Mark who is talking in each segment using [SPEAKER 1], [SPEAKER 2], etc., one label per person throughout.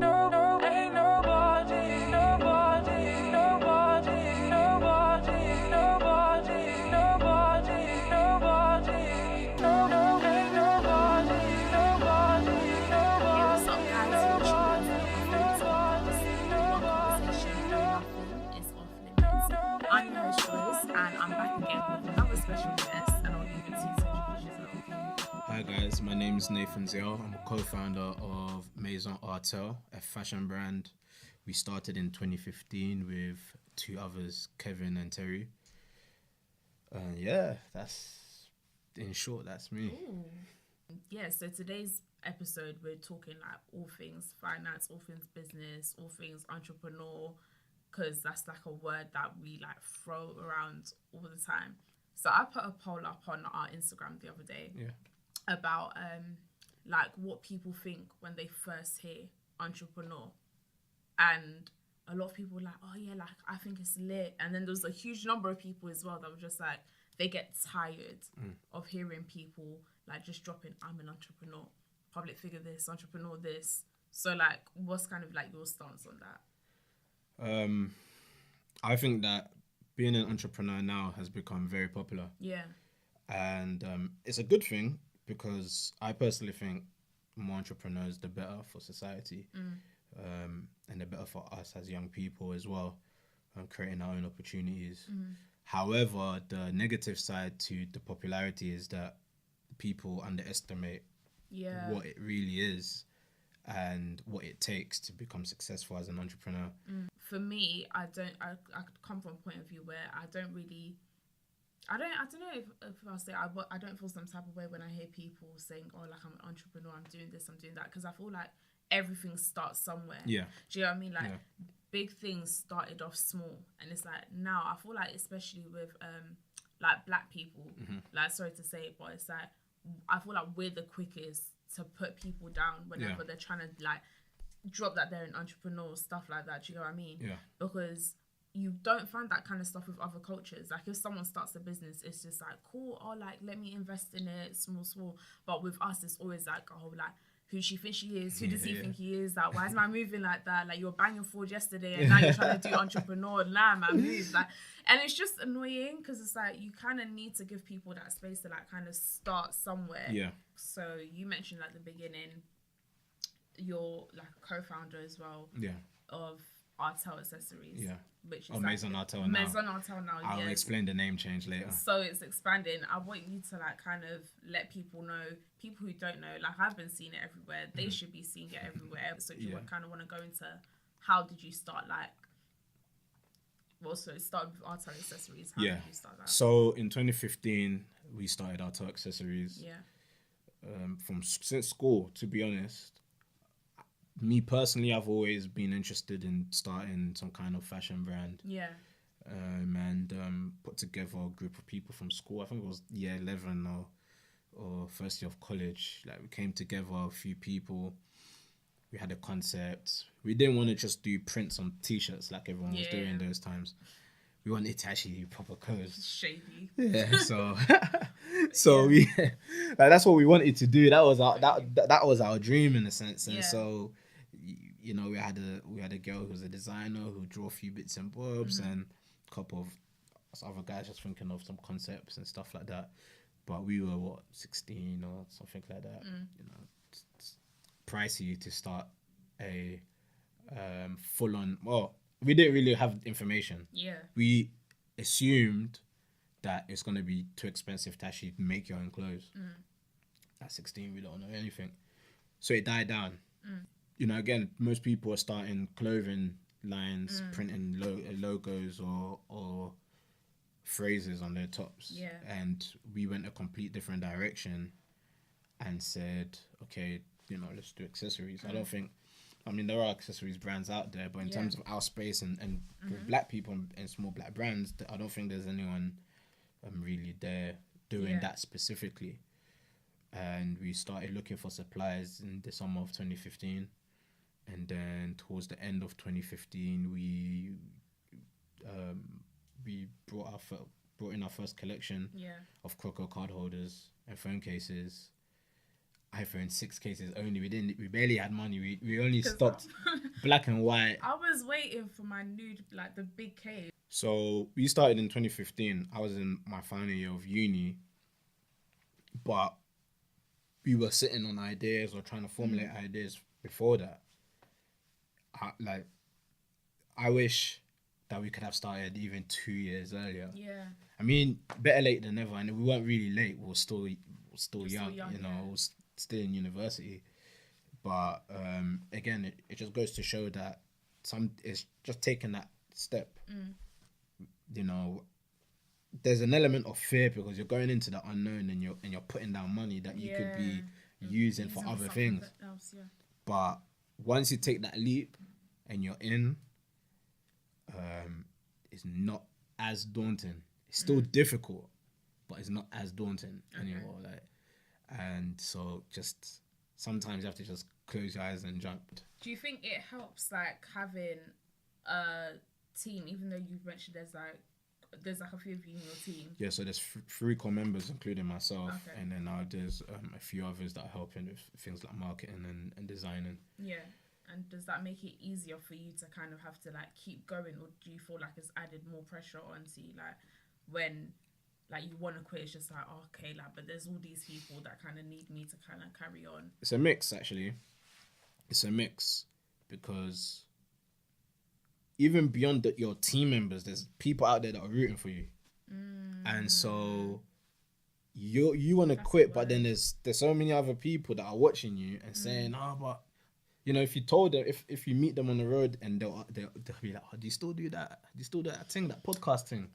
[SPEAKER 1] I'm your host Joyce, and I'm back again with another special guest, and I'll leave it to you to introduce yourself.
[SPEAKER 2] Hi guys, my name is Nathan Ziel. I'm a co-founder of Maison Artell, a fashion brand. We started in 2015 with two others, Kevin and Terry. That's in short, that's me.
[SPEAKER 1] Ooh. Yeah, so today's episode we're talking like all things finance, all things business, all things entrepreneur, because that's like a word that we like throw around all the time. So I put a poll up on our Instagram the other day about like what people think when they first hear entrepreneur, and a lot of people were like, oh yeah, like I think it's lit, and then there was a huge number of people as well that were just like they get tired of hearing people like just dropping I'm an entrepreneur, public figure this, entrepreneur this. So like what's kind of like your stance on that?
[SPEAKER 2] I think that being an entrepreneur now has become very popular.
[SPEAKER 1] Yeah.
[SPEAKER 2] And it's a good thing because I personally think more entrepreneurs, the better for society. And the better for us as young people as well, creating our own opportunities. However, the negative side to the popularity is that people underestimate what it really is and what it takes to become successful as an entrepreneur.
[SPEAKER 1] For me, I come from a point of view where I don't know if I'll say I don't feel some type of way when I hear people saying, oh, like I'm an entrepreneur, I'm doing this, I'm doing that, because I feel like everything starts somewhere.
[SPEAKER 2] Yeah.
[SPEAKER 1] Do you know what I mean? Like big things started off small, and it's like now I feel like, especially with like black people, like sorry to say it, but it's like I feel like we're the quickest to put people down whenever they're trying to like drop that they're an entrepreneur, stuff like that. Do you know what I mean?
[SPEAKER 2] Yeah.
[SPEAKER 1] Because you don't find that kind of stuff with other cultures. Like if someone starts a business, it's just like cool, or like let me invest in it, small. But with us, it's always like, oh, like who she thinks she is, who does he think he is, like why is man moving like that, like you were banging Ford yesterday and now you're trying to do entrepreneur. Nah, man, move. Like, and it's just annoying because it's like you kind of need to give people that space to like kind of start somewhere. So you mentioned like the beginning, you're like a co-founder as well of Artell Accessories, which is
[SPEAKER 2] Maison Artell now.
[SPEAKER 1] Maison Artell now.
[SPEAKER 2] I'll explain the name change later.
[SPEAKER 1] So it's expanding. I want you to like kind of let people know, people who don't know, like I've been seeing it everywhere. They should be seeing it everywhere. So if you kind of want to go into how did you start, like, well, so start with Artell Accessories. How did you start that?
[SPEAKER 2] So in 2015, we started Artell Accessories. Since school, to be honest. Me personally, I've always been interested in starting some kind of fashion brand. And put together a group of people from school. I think it was year 11 or first year of college. Like we came together, a few people. We had a concept. We didn't want to just do prints on t-shirts like everyone was doing those times. We wanted to actually do proper clothes.
[SPEAKER 1] Shady.
[SPEAKER 2] Yeah, so we like that's what we wanted to do. That was our dream in a sense. And so you know, we had a girl who was a designer who drew a few bits and bobs, and a couple of other guys just thinking of some concepts and stuff like that. But we were 16 or something like that. You know, it's pricey to start a full on. Well, we didn't really have information. We assumed that it's gonna be too expensive to actually make your own clothes. At 16, we don't know anything, so it died down. You know, again, most people are starting clothing lines, printing logos or phrases on their tops. And we went a complete different direction and said, okay, you know, let's do accessories. I mean, there are accessories brands out there, but in terms of our space and with black people and small black brands, I don't think there's anyone really there doing that specifically. And we started looking for suppliers in the summer of 2015. And then towards the end of 2015, we brought in our first collection of Croco card holders and phone cases. iPhone 6 cases only. We barely had money. We only
[SPEAKER 1] 'Cause
[SPEAKER 2] stocked black and white.
[SPEAKER 1] I was waiting for my nude, like the big case.
[SPEAKER 2] So we started in 2015. I was in my final year of uni, but we were sitting on ideas or trying to formulate ideas before that. I wish that we could have started even 2 years earlier.
[SPEAKER 1] Yeah.
[SPEAKER 2] I mean, better late than never, and we weren't really late. We were still young, you know.
[SPEAKER 1] Yeah.
[SPEAKER 2] We was still in university, but again, it just goes to show that it's just taking that step. You know, there's an element of fear because you're going into the unknown and you're putting down money that you could be using for other things.
[SPEAKER 1] Else, yeah.
[SPEAKER 2] But once you take that leap and you're in, it's not as daunting. It's still difficult, but it's not as daunting anymore. Like, and so just sometimes you have to just close your eyes and jump.
[SPEAKER 1] Do you think it helps like having a team, even though you mentioned there's like a few of you in your team?
[SPEAKER 2] Yeah, so there's 3 core members, including myself,
[SPEAKER 1] Okay.
[SPEAKER 2] and then there's a few others that are helping with things like marketing and designing.
[SPEAKER 1] Yeah. And does that make it easier for you to kind of have to like keep going, or do you feel like it's added more pressure onto you, like when like you want to quit, it's just like, oh, okay, like, but there's all these people that kind of need me to kind of carry on?
[SPEAKER 2] It's a mix, actually. It's a mix because even beyond your team members, there's people out there that are rooting for you, and so you want to quit, but then there's so many other people that are watching you and saying, oh, but you know, if you told them, if you meet them on the road and they'll be like, oh, do you still do that? Do you still do that thing, that podcast thing?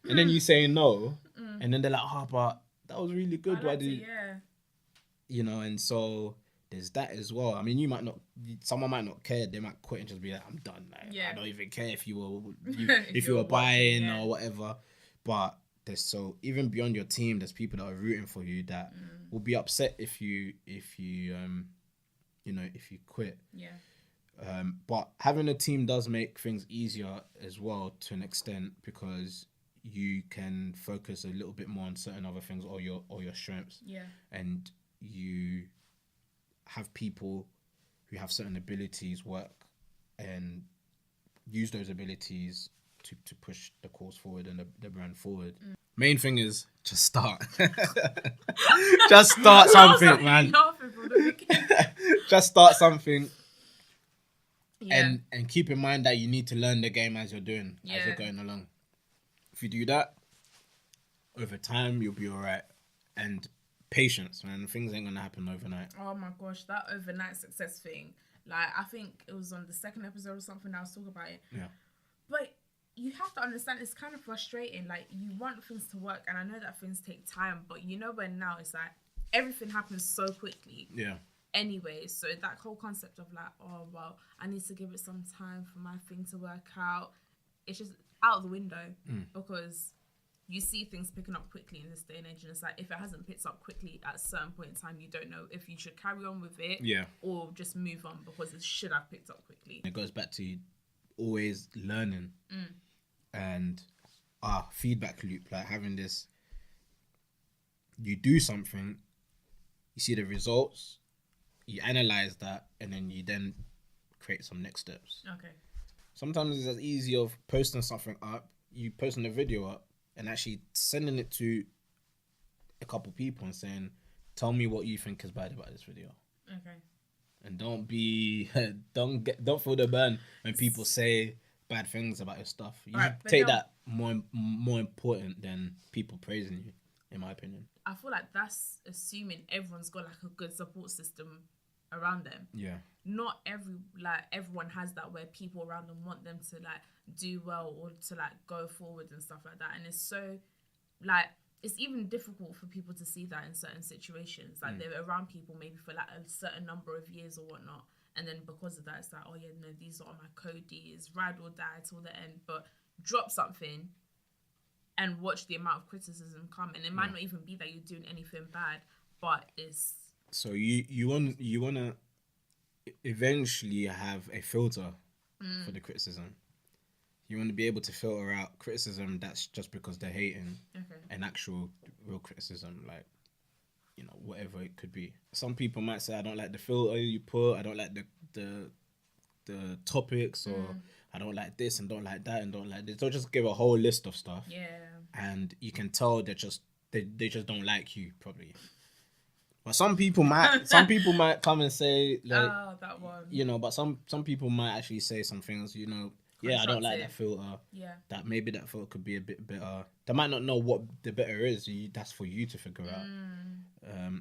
[SPEAKER 2] And then you say no, and then they're like, oh, but that was really good. Why did you?
[SPEAKER 1] Yeah.
[SPEAKER 2] You know, and so there's that as well. I mean, someone might not care. They might quit and just be like, I'm done. Like, I don't even care if you were buying or whatever. But even beyond your team, there's people that are rooting for you that will be upset if you quit.
[SPEAKER 1] Yeah.
[SPEAKER 2] But having a team does make things easier as well to an extent, because you can focus a little bit more on certain other things or your strengths.
[SPEAKER 1] Yeah.
[SPEAKER 2] And you have people who have certain abilities work and use those abilities to push the cause forward and the brand forward. Main thing is just start. Just start something, man. Just start something.
[SPEAKER 1] Yeah.
[SPEAKER 2] And keep in mind that you need to learn the game as you're doing, as you're going along. If you do that, over time you'll be all right. And patience, man. Things ain't gonna happen overnight.
[SPEAKER 1] Oh my gosh, that overnight success thing. Like, I think it was on the second episode or something I was talking about it.
[SPEAKER 2] Yeah.
[SPEAKER 1] But you have to understand, it's kind of frustrating. Like, you want things to work, and I know that things take time, but you know when now it's like everything happens so quickly.
[SPEAKER 2] Yeah.
[SPEAKER 1] Anyway, so that whole concept of like, oh well, I need to give it some time for my thing to work out, it's just out of the window because you see things picking up quickly in this day and age, and it's like, if it hasn't picked up quickly at a certain point in time, you don't know if you should carry on with it or just move on because it should have picked up quickly.
[SPEAKER 2] It goes back to always learning and feedback loop, like having this, you do something, you see the results, you analyze that, and then you then create some next steps.
[SPEAKER 1] Okay.
[SPEAKER 2] Sometimes it's as easy of posting something up, you posting a video up, and actually sending it to a couple people and saying, tell me what you think is bad about this video.
[SPEAKER 1] Okay.
[SPEAKER 2] And don't feel the burn when people say bad things about your stuff. You should take that more important than people praising you, in my opinion.
[SPEAKER 1] I feel like that's assuming everyone's got like a good support system around them.
[SPEAKER 2] Yeah.
[SPEAKER 1] Not everyone has that, where people around them want them to like do well or to like go forward and stuff like that. And it's so like, it's even difficult for people to see that in certain situations. Like they're around people maybe for like a certain number of years or whatnot, and then because of that it's like, oh yeah, no, these are my codies, ride or die till the end. But drop something and watch the amount of criticism come, and it might not even be that you're doing anything bad, but it's...
[SPEAKER 2] So you want to eventually have a filter for the criticism. You want to be able to filter out criticism that's just because they're hating, and actual real criticism, like, you know, whatever it could be. Some people might say, I don't like the filter you put, I don't like the topics, or I don't like this and don't like that and don't like this. They'll just give a whole list of stuff.
[SPEAKER 1] Yeah.
[SPEAKER 2] And you can tell they just don't like you, probably. But some people might come and say, like,
[SPEAKER 1] oh, that one.
[SPEAKER 2] you know, but some people might actually say some things, you know, yeah, I don't like that filter.
[SPEAKER 1] Yeah.
[SPEAKER 2] That maybe that filter could be a bit better. They might not know what the better is. That's for you to figure out.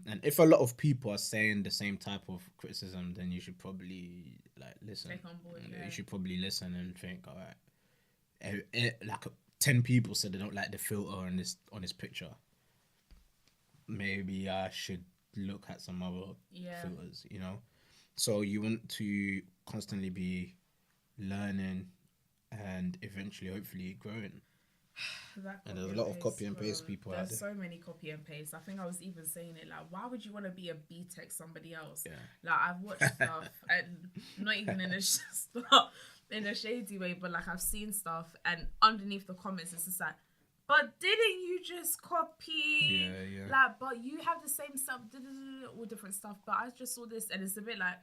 [SPEAKER 2] And if a lot of people are saying the same type of criticism, then you should probably like listen.
[SPEAKER 1] Take on board. Yeah.
[SPEAKER 2] You should probably listen and think, all right, like 10 people said they don't like the filter on this picture. Maybe I should look at some other filters, you know. So you want to constantly be learning and eventually, hopefully, growing. And there's a lot of copy and paste people out there.
[SPEAKER 1] There's so many copy and paste. I think I was even saying it, like, why would you want to be a B-Tech somebody else?
[SPEAKER 2] Yeah.
[SPEAKER 1] Like, I've watched stuff, and not even in a shady way, but like I've seen stuff, and underneath the comments, it's just like, but didn't you just copy?
[SPEAKER 2] Yeah.
[SPEAKER 1] Like, but you have the same stuff, all different stuff. But I just saw this, and it's a bit like,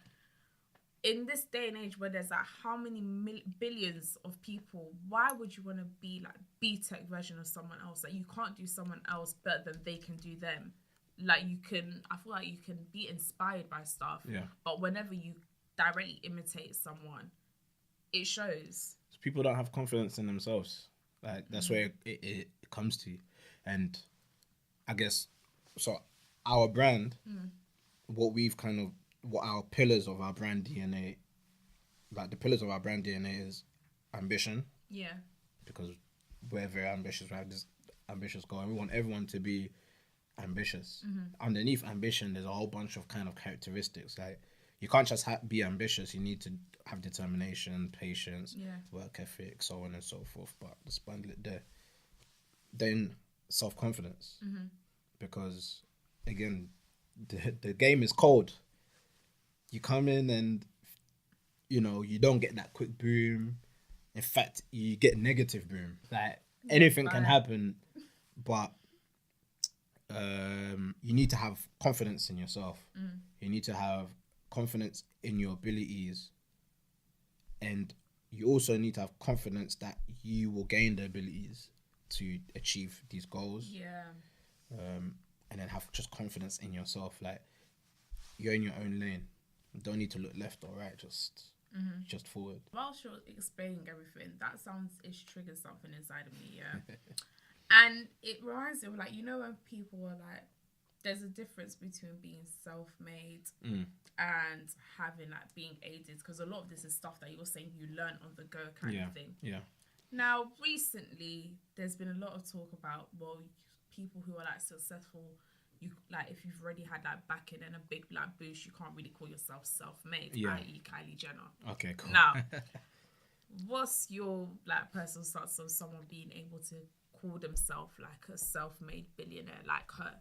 [SPEAKER 1] in this day and age where there's like how many billions of people, why would you want to be like B-Tech version of someone else? Like, you can't do someone else better than they can do them. Like, I feel like you can be inspired by stuff.
[SPEAKER 2] Yeah.
[SPEAKER 1] But whenever you directly imitate someone, it shows.
[SPEAKER 2] People don't have confidence in themselves. Like, that's where it comes to. And I guess, so our brand, what our pillars of our brand DNA, like the pillars of our brand DNA is ambition.
[SPEAKER 1] Yeah.
[SPEAKER 2] Because we're very ambitious. We have this ambitious goal, and we want everyone to be ambitious. Underneath ambition, there's a whole bunch of kind of characteristics. Like, you can't just be ambitious. You need to have determination, patience, work ethic, so on and so forth. But let's bundle it there. Then self-confidence. Because, again, the game is cold. You come in and, you know, you don't get that quick boom. In fact, you get negative boom. Like, anything can happen, but you need to have confidence in yourself. You need to have confidence in your abilities, and you also need to have confidence that you will gain the abilities to achieve these goals. And then have just confidence in yourself. Like, you're in your own lane. You don't need to look left or right, just forward.
[SPEAKER 1] Whilst you're explaining everything, it's triggered something inside of me, And it reminds me of, like, you know, when people are like, there's a difference between being self-made and having, like, being aided, because a lot of this is stuff that you're saying you learn on the go kind of thing. Now, recently, there's been a lot of talk about, well, people who are, like, successful, you, like, if you've already had, like, backing and a big, like, boost, you can't really call yourself self-made, i.e. Kylie Jenner.
[SPEAKER 2] Okay, cool.
[SPEAKER 1] Now, what's your, like, personal stance of someone being able to call themselves, like, a self-made billionaire like her?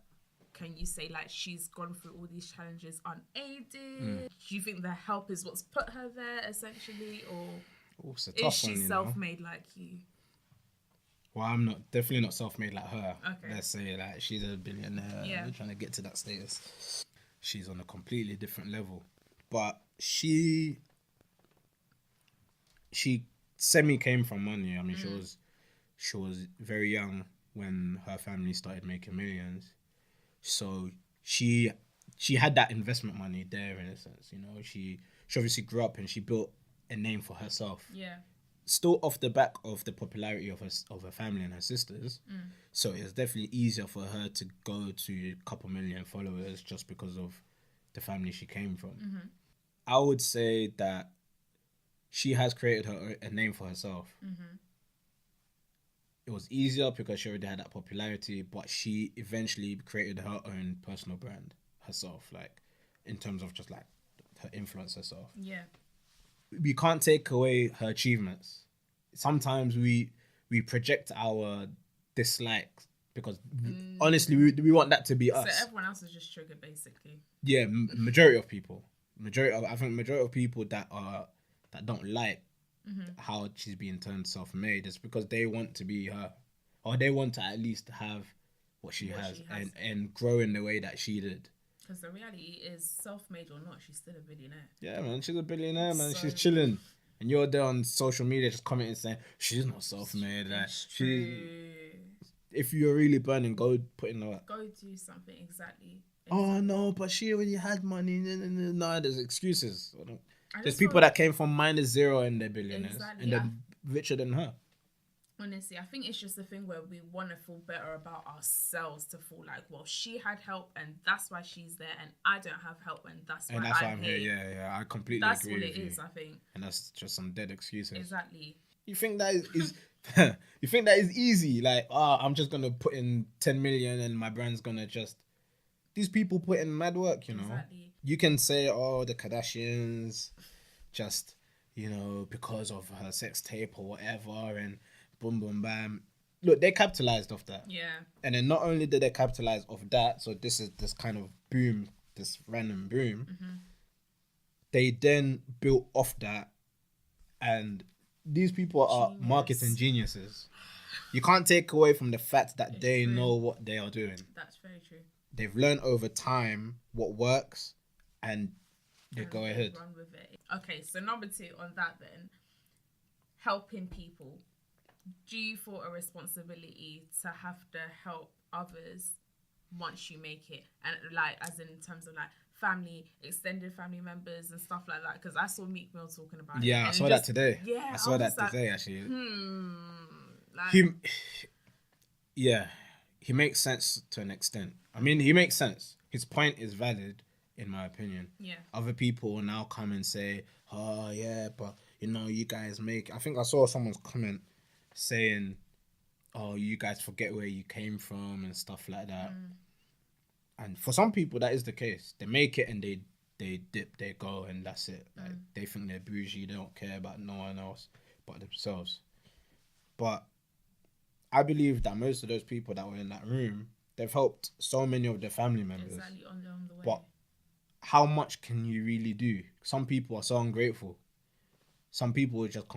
[SPEAKER 1] Can you say, like, she's gone through all these challenges unaided? Do you think the help is what's put her there, essentially? Or is she self-made like you?
[SPEAKER 2] Well, I'm definitely not self-made like her.
[SPEAKER 1] Okay.
[SPEAKER 2] Let's say, like, she's a billionaire. We're trying to get to that status. She's on a completely different level. But she semi came from money. I mean, she was very young when her family started making millions. So she had that investment money there, in a sense. You know, she obviously grew up and she built a name for herself.
[SPEAKER 1] Yeah.
[SPEAKER 2] Still off the back of the popularity of her family and her sisters. So it's definitely easier for her to go to a couple million followers just because of the family she came from. I would say that she has created a name for herself. It was easier because she already had that popularity, but she eventually created her own personal brand herself, like, in terms of just, like, her influence herself.
[SPEAKER 1] Yeah.
[SPEAKER 2] We can't take away her achievements. Sometimes we project our dislikes because honestly we want that to be us.
[SPEAKER 1] So everyone else is just triggered, basically.
[SPEAKER 2] Yeah, majority of people. I think majority of people that don't like how she's being turned self-made is because they want to be her, or they want to at least have what she has and grow in the way that she did.
[SPEAKER 1] Because the reality is, self-made or not, she's still a billionaire.
[SPEAKER 2] Yeah, man, she's a billionaire, man. So, she's chilling. And you're there on social media just commenting saying, she's not self-made. Like, if you're really burning, go put in the work.
[SPEAKER 1] Go do something, exactly.
[SPEAKER 2] Oh, no, but she already had money. No, there's excuses. There's people that came from -0 and they're billionaires. Exactly, and they're richer than her.
[SPEAKER 1] Honestly, I think it's just a thing where we want to feel better about ourselves, to feel like, well, she had help and that's why she's there, and I don't have help and that's why I'm here.
[SPEAKER 2] Yeah, I completely
[SPEAKER 1] agree.
[SPEAKER 2] That's
[SPEAKER 1] what it is, I think.
[SPEAKER 2] And that's just some dead excuses.
[SPEAKER 1] Exactly.
[SPEAKER 2] You think that is you think that is easy? Like, I'm just gonna put in 10 million and my brand's gonna just. These people put in mad work, you know.
[SPEAKER 1] Exactly.
[SPEAKER 2] You can say, the Kardashians, just, because of her sex tape or whatever, and boom, boom, bam. Look, they capitalized off that.
[SPEAKER 1] Yeah.
[SPEAKER 2] And then not only did they capitalize off that, so this is this kind of boom, this random boom, they then built off that, and these people are marketing geniuses. You can't take away from the fact that they know what they are doing.
[SPEAKER 1] That's very true.
[SPEAKER 2] They've learned over time what works, and they go ahead.
[SPEAKER 1] Run with it. Okay, so number 2 on that then, helping people. Do you feel a responsibility to have to help others once you make it? And like, as in terms of like family, extended family members and stuff like that? Because I saw Meek Mill talking about it.
[SPEAKER 2] Yeah, I saw that today.
[SPEAKER 1] Yeah,
[SPEAKER 2] I saw that today, actually. He makes sense to an extent. I mean, he makes sense. His point is valid, in my opinion.
[SPEAKER 1] Yeah.
[SPEAKER 2] Other people will now come and say, oh, yeah, but, you guys make... I think I saw someone's comment saying, oh, you guys forget where you came from and stuff like that. And for some people, that is the case. They make it and they dip, they go, and that's it. Like, they think they're bougie. They don't care about no one else but themselves. But I believe that most of those people that were in that room, they've helped so many of their family members.
[SPEAKER 1] Exactly, on the way.
[SPEAKER 2] But how much can you really do? Some people are so ungrateful. Some people will just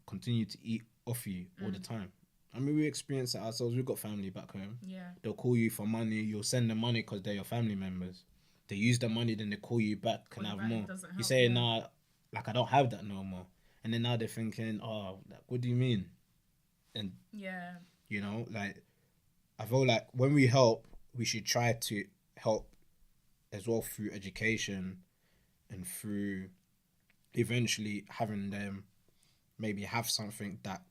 [SPEAKER 2] continue to eat off you all the time. I mean, we experience it ourselves. We've got family back home.
[SPEAKER 1] Yeah.
[SPEAKER 2] They'll call you for money. You'll send them money because they're your family members. They use the money, then they call you back. Can I have more? You say, nah, like, I don't have that no more. And then now they're thinking, oh, like, what do you mean? And, like, I feel like when we help, we should try to help as well through education and through eventually having them maybe have something that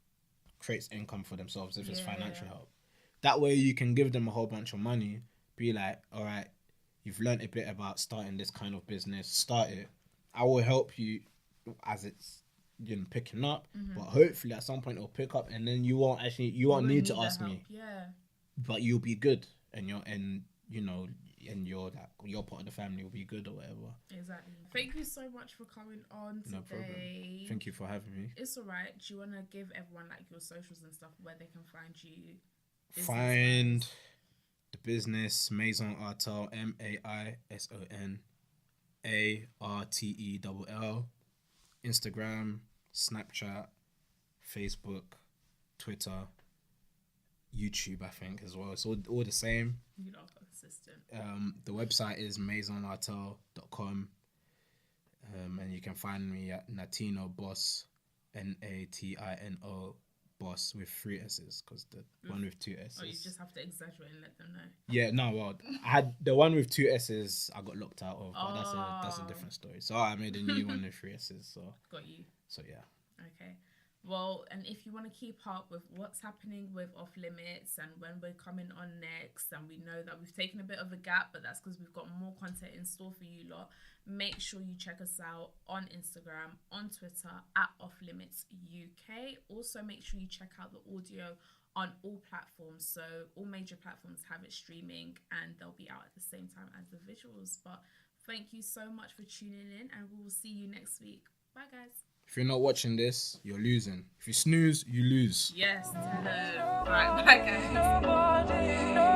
[SPEAKER 2] creates income for themselves if it's financial help. That way you can give them a whole bunch of money, be like, all right, you've learned a bit about starting this kind of business, start it. I will help you as it's picking up, but hopefully at some point it'll pick up, and then you won't need to ask me.
[SPEAKER 1] Yeah.
[SPEAKER 2] But you'll be good, and your part of the family will be good or whatever.
[SPEAKER 1] Exactly. Thank you so much for coming on today.
[SPEAKER 2] No problem. Thank you for having me.
[SPEAKER 1] It's alright. Do you want to give everyone like your socials and stuff where they can find you?
[SPEAKER 2] Find the business Maison Artell, MAISON ARTELL. Instagram, Snapchat, Facebook, Twitter, YouTube, I think, as well. It's all the same.
[SPEAKER 1] You know, consistent.
[SPEAKER 2] The website is maisonartell.com. And you can find me at Natino Boss, NATINO Boss with 3 S's, because the one with 2 S's.
[SPEAKER 1] Oh, you just have to exaggerate and let them know.
[SPEAKER 2] Yeah, no, well, I had the one with 2 S's. I got locked out of, but that's a different story. So I made a new one with 3 S's. So
[SPEAKER 1] got you.
[SPEAKER 2] So yeah.
[SPEAKER 1] Okay. Well, and if you want to keep up with what's happening with Off Limits and when we're coming on next, and we know that we've taken a bit of a gap, but that's because we've got more content in store for you lot, make sure you check us out on Instagram, on Twitter, at Off Limits UK. Also, make sure you check out the audio on all platforms. So all major platforms have it streaming, and they'll be out at the same time as the visuals. But thank you so much for tuning in, and we will see you next week. Bye, guys.
[SPEAKER 2] If you're not watching this, you're losing. If you snooze, you lose.
[SPEAKER 1] Yes. All right, bye, guys.